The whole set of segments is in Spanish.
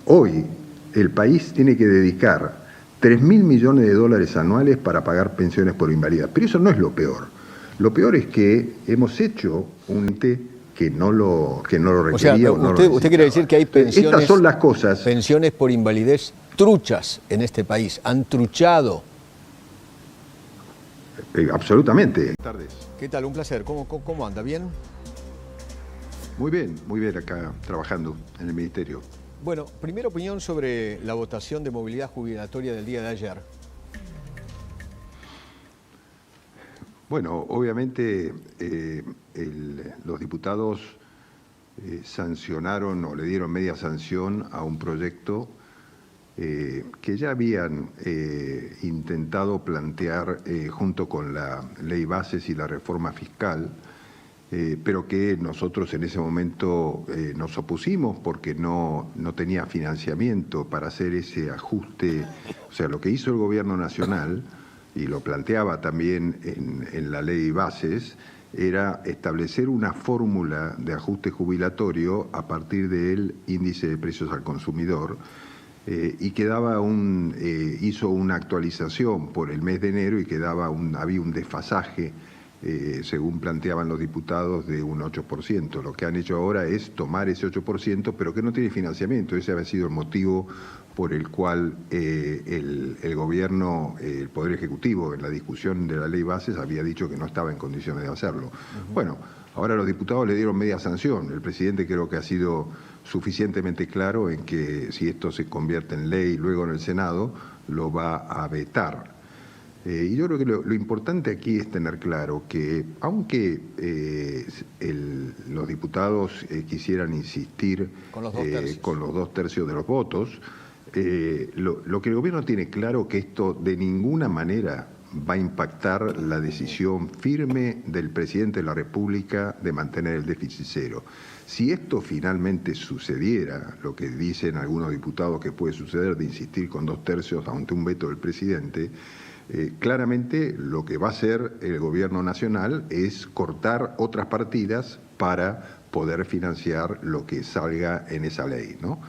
hoy el país tiene que dedicar 3.000 millones de dólares anuales para pagar pensiones por invalidez. Pero eso no es lo peor. Lo peor es que hemos hecho un ente que no lo requería. O sea, usted quiere decir que hay pensiones, estas son las cosas. Pensiones por invalidez truchas en este país, han truchado. Absolutamente. Buenas tardes. ¿Qué tal? Un placer. ¿Cómo anda? ¿Bien? Muy bien acá trabajando en el Ministerio. Bueno, primera opinión sobre la votación de movilidad jubilatoria del día de ayer. Bueno, obviamente los diputados sancionaron o le dieron media sanción a un proyecto que ya habían intentado plantear junto con la Ley Bases y la reforma fiscal, pero que nosotros en ese momento nos opusimos porque no tenía financiamiento para hacer ese ajuste. O sea, lo que hizo el Gobierno Nacional, y lo planteaba también en la Ley Bases, era establecer una fórmula de ajuste jubilatorio a partir del índice de precios al consumidor, y hizo una actualización por el mes de enero y había un desfasaje, según planteaban los diputados, de un 8%. Lo que han hecho ahora es tomar ese 8%, pero que no tiene financiamiento. Ese había sido el motivo por el cual el gobierno, el Poder Ejecutivo, en la discusión de la Ley Bases, había dicho que no estaba en condiciones de hacerlo. Bueno, ahora los diputados le dieron media sanción. El presidente creo que ha sido suficientemente claro en que si esto se convierte en ley luego en el Senado, lo va a vetar. Y yo creo que lo importante aquí es tener claro que, aunque los diputados quisieran insistir con los 2/3 de los votos, lo que el gobierno tiene claro que esto de ninguna manera va a impactar la decisión firme del presidente de la República de mantener el déficit cero. Si esto finalmente sucediera, lo que dicen algunos diputados que puede suceder, de insistir con 2/3 ante un veto del presidente, claramente lo que va a hacer el gobierno nacional es cortar otras partidas para poder financiar lo que salga en esa ley, ¿no?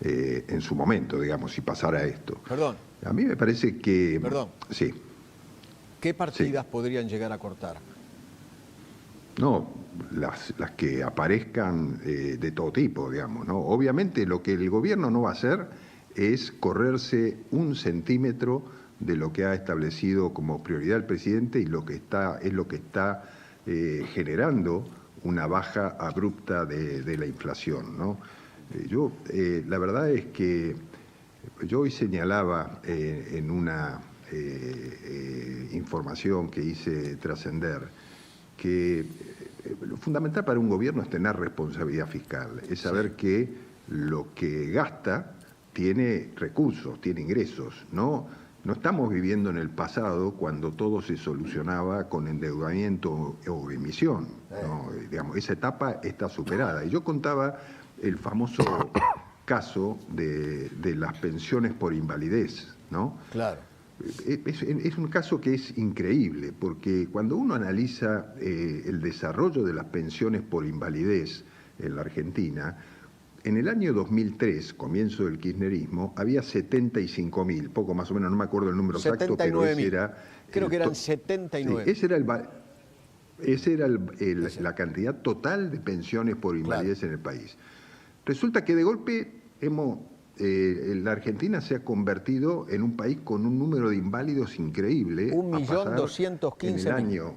En su momento, digamos, si pasara esto. Perdón. A mí me parece que... Perdón. Sí. ¿Qué partidas podrían llegar a cortar? No, las que aparezcan de todo tipo, digamos, ¿no? Obviamente lo que el gobierno no va a hacer es correrse un centímetro de lo que ha establecido como prioridad el presidente, y lo que está generando una baja abrupta de la inflación, ¿no? La verdad es que yo hoy señalaba en una información que hice trascender que lo fundamental para un gobierno es tener responsabilidad fiscal, es saber que lo que gasta tiene recursos, tiene ingresos, no estamos viviendo en el pasado cuando todo se solucionaba con endeudamiento o emisión, ¿no? Digamos, esa etapa está superada. Y yo contaba el famoso caso de las pensiones por invalidez, ¿no? Claro. Es un caso que es increíble, porque cuando uno analiza el desarrollo de las pensiones por invalidez en la Argentina, en el año 2003, comienzo del kirchnerismo, había 75.000, poco más o menos, no me acuerdo el número exacto, pero ese era... Creo que eran 79. Sí, esa era la cantidad total de pensiones por invalidez en el país. Resulta que de golpe la Argentina se ha convertido en un país con un número de inválidos increíble. 1.215.000.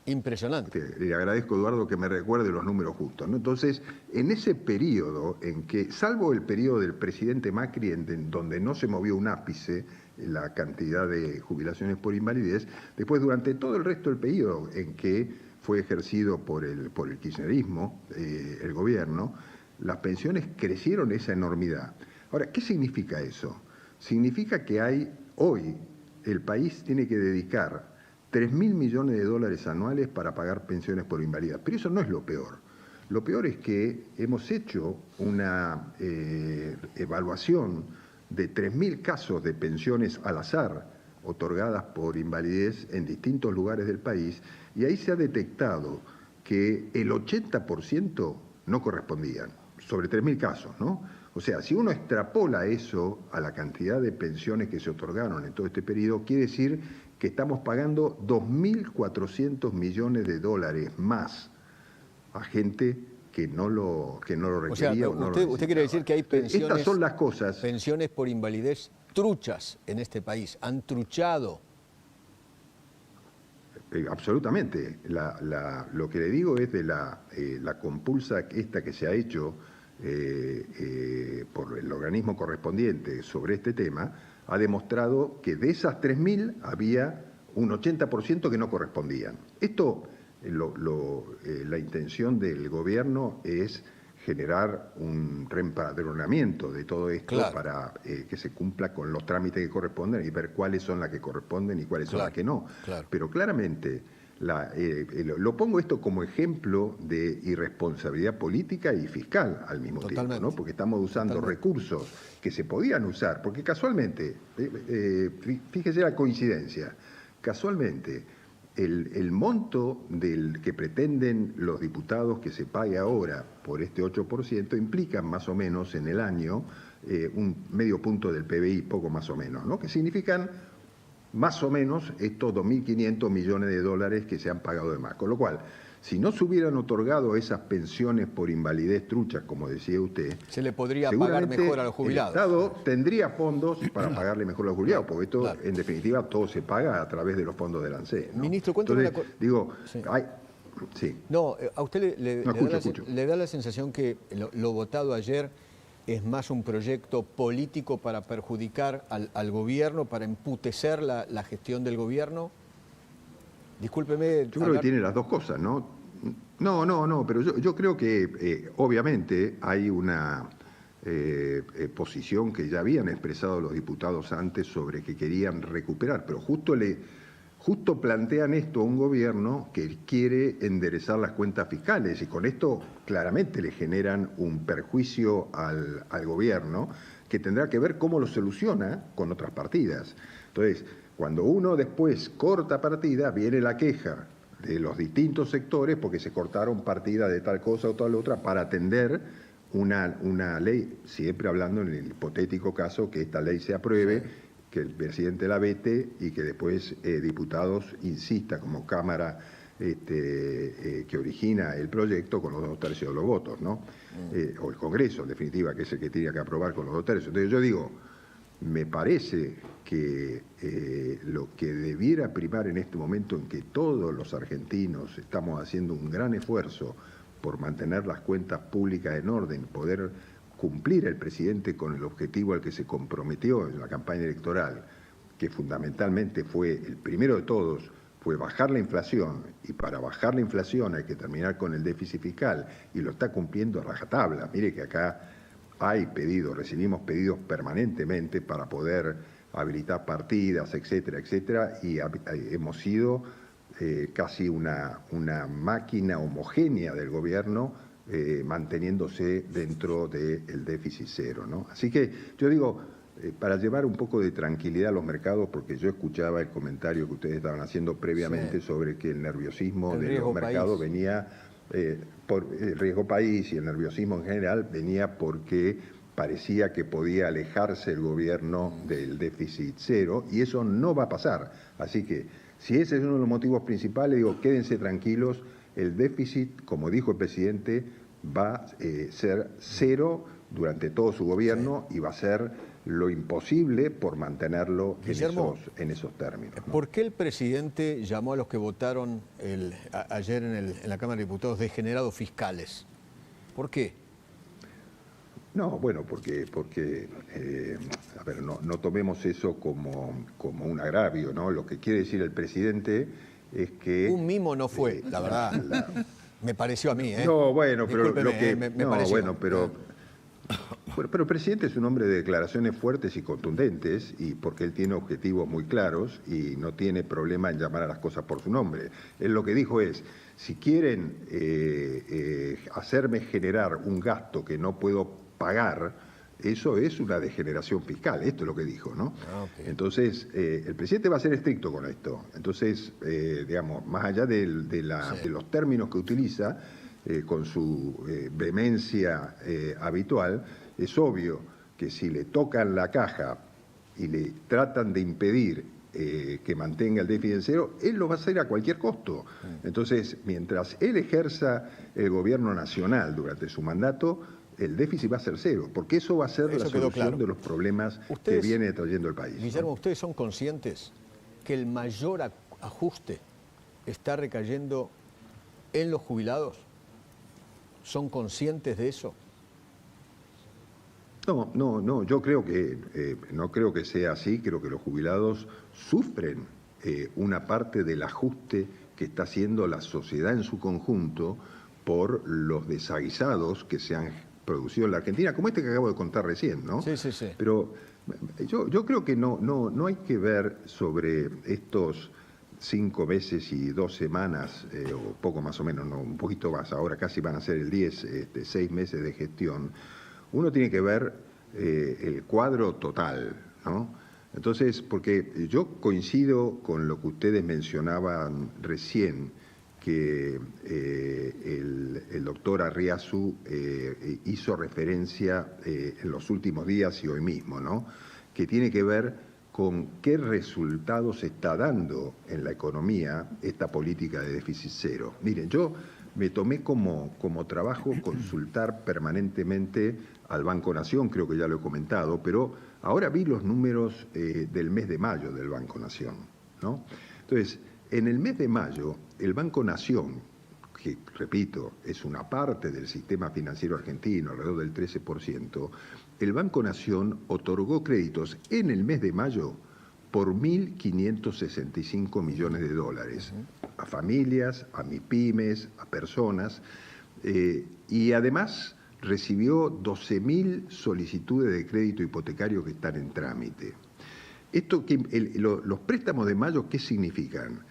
Impresionante. Le agradezco, Eduardo, que me recuerde los números justos, ¿no? Entonces, en ese periodo en que, salvo el periodo del presidente Macri, donde no se movió un ápice la cantidad de jubilaciones por invalidez, después durante todo el resto del periodo en que fue ejercido por el kirchnerismo, el gobierno, las pensiones crecieron esa enormidad. Ahora, ¿qué significa eso? Significa que hoy el país tiene que dedicar 3.000 millones de dólares anuales para pagar pensiones por invalidez. Pero eso no es lo peor. Lo peor es que hemos hecho una evaluación de 3.000 casos de pensiones al azar otorgadas por invalidez en distintos lugares del país, y ahí se ha detectado que el 80% no correspondían, sobre 3.000 casos, ¿no? O sea, si uno extrapola eso a la cantidad de pensiones que se otorgaron en todo este periodo, quiere decir que estamos pagando 2.400 millones de dólares más a gente que no lo requería o no lo necesitaba. Usted quiere decir que hay pensiones, estas son las cosas. Pensiones por invalidez truchas en este país, han truchado. Absolutamente. Lo que le digo es de la compulsa esta que se ha hecho por el organismo correspondiente sobre este tema, ha demostrado que de esas 3.000 había un 80% que no correspondían. Esto, la intención del gobierno es generar un reempadronamiento de todo esto, claro, para que se cumpla con los trámites que corresponden y ver cuáles son las que corresponden y cuáles, claro, son las que no. Claro. Pero claramente, lo pongo esto como ejemplo de irresponsabilidad política y fiscal al mismo tiempo, ¿no? Porque estamos usando recursos que se podían usar, porque casualmente, fíjese la coincidencia, casualmente, el monto del que pretenden los diputados que se pague ahora por este 8% implica más o menos en el año un medio punto del PBI, poco más o menos, ¿no? Que significan más o menos estos 2.500 millones de dólares que se han pagado de más. Con lo cual, si no se hubieran otorgado esas pensiones por invalidez truchas, como decía usted, se le podría pagar mejor a los jubilados. El Estado tendría fondos para pagarle mejor a los jubilados, porque esto, claro, en definitiva, todo se paga a través de los fondos del ANSES, ¿no? Ministro, cuéntame una cosa. Digo, sí. Sí. No, a usted le da la sensación que lo votado ayer es más un proyecto político para perjudicar al gobierno, para emputecer la gestión del gobierno. Discúlpeme. Yo creo que tiene las dos cosas, ¿no? No, pero yo creo que obviamente hay una posición que ya habían expresado los diputados antes sobre que querían recuperar, pero justo plantean esto a un gobierno que quiere enderezar las cuentas fiscales y con esto claramente le generan un perjuicio al gobierno que tendrá que ver cómo lo soluciona con otras partidas. Entonces, cuando uno después corta partida, viene la queja de los distintos sectores porque se cortaron partidas de tal cosa o tal otra para atender una ley, siempre hablando en el hipotético caso que esta ley se apruebe, que el presidente la vete y que después diputados insista como Cámara que origina el proyecto con los 2/3 de los votos, ¿no? O el Congreso, en definitiva, que es el que tiene que aprobar con los 2/3. Entonces yo digo, me parece que lo que debiera primar en este momento en que todos los argentinos estamos haciendo un gran esfuerzo por mantener las cuentas públicas en orden, poder cumplir el presidente con el objetivo al que se comprometió en la campaña electoral, que fundamentalmente fue el primero de todos, fue bajar la inflación, y para bajar la inflación hay que terminar con el déficit fiscal, y lo está cumpliendo a rajatabla. Mire que acá hay pedidos, recibimos pedidos permanentemente para poder habilitar partidas, etcétera, etcétera, y hemos sido casi una máquina homogénea del gobierno manteniéndose dentro del déficit cero, ¿no? Así que yo digo, para llevar un poco de tranquilidad a los mercados, porque yo escuchaba el comentario que ustedes estaban haciendo previamente sobre que el nerviosismo de los mercados venía por el riesgo país y el nerviosismo en general venía porque parecía que podía alejarse el gobierno del déficit cero y eso no va a pasar. Así que si ese es uno de los motivos principales, digo, quédense tranquilos, el déficit, como dijo el presidente, va a ser cero durante todo su gobierno y va a ser lo imposible por mantenerlo en esos términos, ¿no? ¿Por qué el presidente llamó a los que votaron ayer en la Cámara de Diputados degenerados fiscales? ¿Por qué? No, bueno, porque a ver, no tomemos eso como un agravio, ¿no? Lo que quiere decir el presidente es que... Un mimo no fue, la verdad. Me pareció a mí, ¿eh? No, bueno, pero discúlpeme, lo que... me no, pareció. Bueno, pero el presidente es un hombre de declaraciones fuertes y contundentes y porque él tiene objetivos muy claros y no tiene problema en llamar a las cosas por su nombre. Él lo que dijo es, si quieren hacerme generar un gasto que no puedo pagar, eso es una degeneración fiscal, esto es lo que dijo, ¿no? Okay. Entonces, el presidente va a ser estricto con esto. Entonces, digamos, más allá de los términos que utiliza, con su vehemencia habitual, es obvio que si le tocan la caja y le tratan de impedir que mantenga el déficit en cero, él lo va a hacer a cualquier costo. Entonces, mientras él ejerza el gobierno nacional durante su mandato, el déficit va a ser cero, porque eso va a ser la solución de los problemas que viene trayendo el país. Guillermo, ¿ustedes son conscientes que el mayor ajuste está recayendo en los jubilados? ¿Son conscientes de eso? No, yo creo que no creo que sea así, creo que los jubilados sufren una parte del ajuste que está haciendo la sociedad en su conjunto por los desaguisados que se han producido en la Argentina, como este que acabo de contar recién, ¿no? Sí. Pero yo creo que no hay que ver sobre estos 5 meses y 2 semanas, o poco más o menos, no, un poquito más, ahora casi van a ser el 10, 6 meses de gestión. Uno tiene que ver el cuadro total, ¿no? Entonces, porque yo coincido con lo que ustedes mencionaban recién, que el doctor Arriazu hizo referencia en los últimos días y hoy mismo, ¿no? Que tiene que ver con qué resultados está dando en la economía esta política de déficit cero. Miren, yo me tomé como trabajo consultar permanentemente al Banco Nación, creo que ya lo he comentado, pero ahora vi los números del mes de mayo del Banco Nación, ¿no? Entonces, en el mes de mayo, el Banco Nación, que repito, es una parte del sistema financiero argentino, alrededor del 13%, el Banco Nación otorgó créditos en el mes de mayo por 1.565 millones de dólares a familias, a MIPYMES, a personas, y además recibió 12.000 solicitudes de crédito hipotecario que están en trámite. Los préstamos de mayo, ¿qué significan?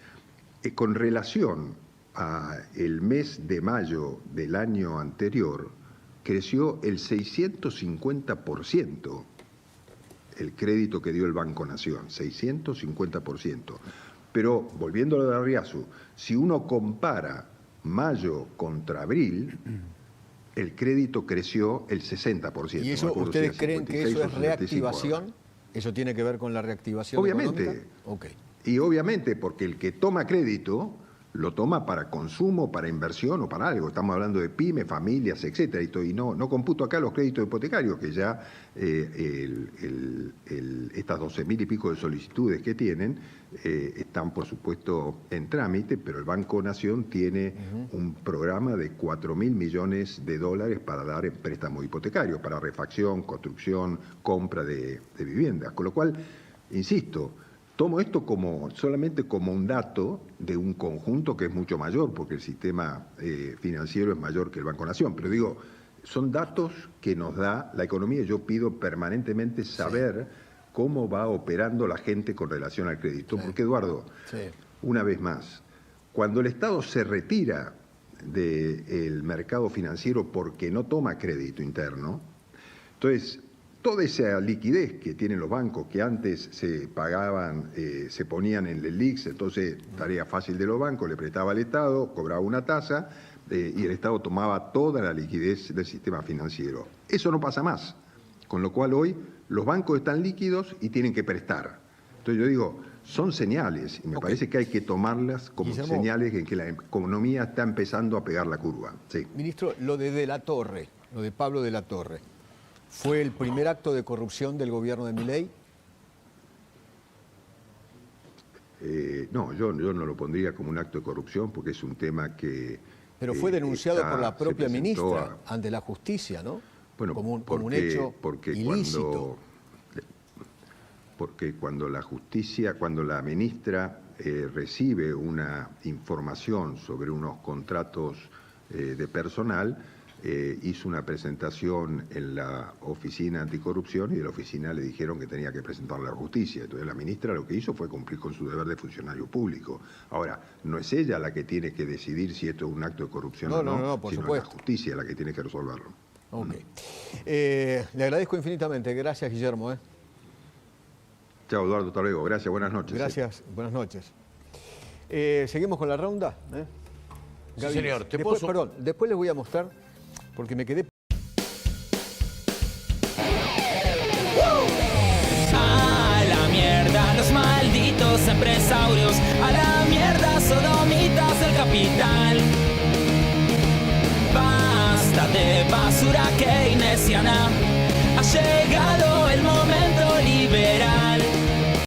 Con relación al mes de mayo del año anterior, creció el 650% el crédito que dio el Banco Nación, 650%. Pero, volviendo a lo de Arriazu, si uno compara mayo contra abril, el crédito creció el 60%. ¿Y eso ustedes creen que eso es reactivación? ¿Eso tiene que ver con la reactivación económica? Obviamente. Okay. Y obviamente, porque el que toma crédito lo toma para consumo, para inversión o para algo. Estamos hablando de pymes, familias, etcétera. Y no computo acá los créditos hipotecarios, que ya estas 12.000 y pico de solicitudes que tienen están, por supuesto, en trámite, pero el Banco Nación tiene un programa de 4.000 millones de dólares para dar en préstamos hipotecarios, para refacción, construcción, compra de viviendas. Con lo cual, insisto, tomo esto solamente como un dato de un conjunto que es mucho mayor, porque el sistema financiero es mayor que el Banco Nación. Pero digo, son datos que nos da la economía. Yo pido permanentemente saber cómo va operando la gente con relación al crédito. Porque, Eduardo, una vez más, cuando el Estado se retira del mercado financiero porque no toma crédito interno, entonces toda esa liquidez que tienen los bancos, que antes se pagaban, se ponían en el LELIQs, entonces tarea fácil de los bancos, le prestaba al Estado, cobraba una tasa y el Estado tomaba toda la liquidez del sistema financiero. Eso no pasa más, con lo cual hoy los bancos están líquidos y tienen que prestar. Entonces yo digo, son señales y me parece que hay que tomarlas como señales en que la economía está empezando a pegar la curva. Sí. Ministro, lo de la Torre, lo de Pablo de la Torre, ¿fue el primer acto de corrupción del gobierno de Milei? No, yo no lo pondría como un acto de corrupción porque es un tema que... Pero fue denunciado por la propia ministra ante la justicia, ¿no? Bueno, como un hecho ilícito. Porque cuando la justicia, cuando la ministra recibe una información sobre unos contratos de personal, hizo una presentación en la oficina anticorrupción y de la oficina le dijeron que tenía que presentarla a la justicia. Entonces la ministra lo que hizo fue cumplir con su deber de funcionario público. Ahora, no es ella la que tiene que decidir si esto es un acto de corrupción o no, por sino supuesto. la justicia la que tiene que resolverlo. Okay. Le agradezco infinitamente. Gracias, Guillermo. Chao, Eduardo, hasta luego. Gracias, buenas noches. Gracias, buenas noches. ¿Seguimos con la ronda? Sí, señor. Después les voy a mostrar, porque me quedé empresarios, a la mierda sodomitas del capital. Basta de basura keynesiana, ha llegado